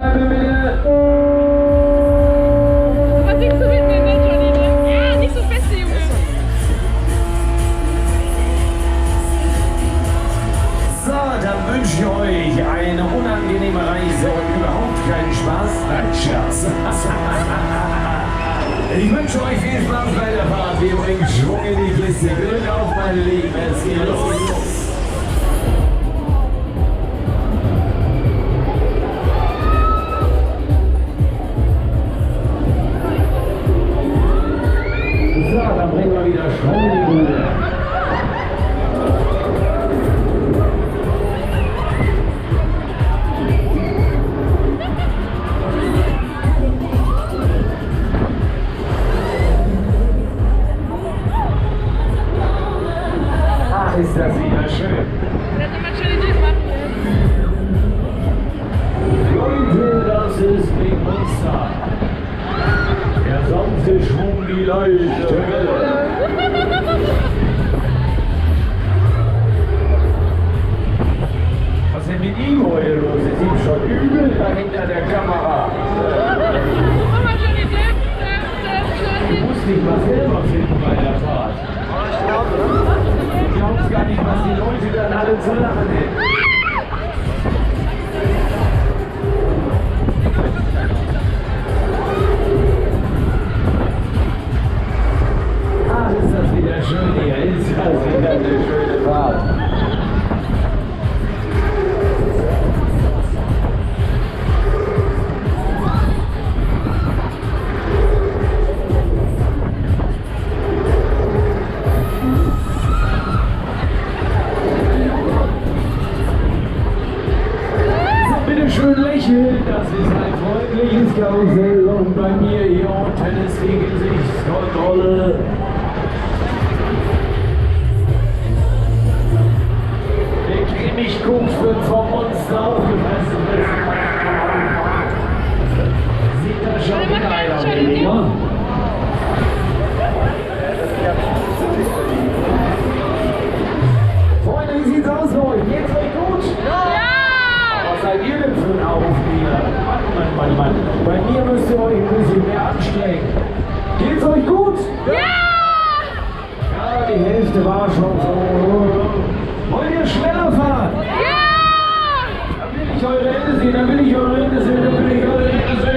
Was singst du mit mir, ne, Johnny? Ne? Ja, nicht so feste, Junge. So, dann wünsche ich euch eine unangenehme Reise und überhaupt keinen Spaß. Nein, Scherz. Ich wünsche euch viel Spaß bei der Fahrt. Wir bringen Schwung in die Kiste. Glück auf, meine Lieben. Es geht los. So, dann bringen wir wieder Schwung in die Bude. Ist das wieder schön. Das immer schön Idee gemacht. Leute, das ist Big Monster. Der sanfte Schwung, die leichte Welle. Was ist denn mit ihm heute los? Ist ihm schon übel da hinter der Kamera? Mach mal schon Idee. Du musst dich mal selber finden bei der Fahrt. Du glaubst gar nicht, was die Leute dann alle zu lachen hätten. Ah, ist das wieder schön hier. Ist das wieder eine schöne Fahrt. Schön lächeln, das ist ein freundliches Karussell und bei mir hier unten ist die Gesichtskontrolle. Der Cremig-Kuchstück vom Monster aufgefressen wird. Sieht das schon geil aus, ja? Freunde, wie sieht's aus bei euch? Geht's euch gut? Ja! Was seid ihr denn für ein Auflieger? Mann. Bei mir müsst ihr euch ein bisschen mehr anstrengen. Geht's euch gut? Ja! Ja, die Hälfte war schon so. Wollt ihr schneller fahren? Ja! Dann will ich eure Hände sehen, dann will ich eure Hände sehen, dann will ich eure Hände sehen.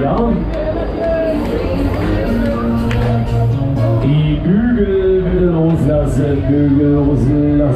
Ja. Die Bügel bitte loslassen, Bügel loslassen.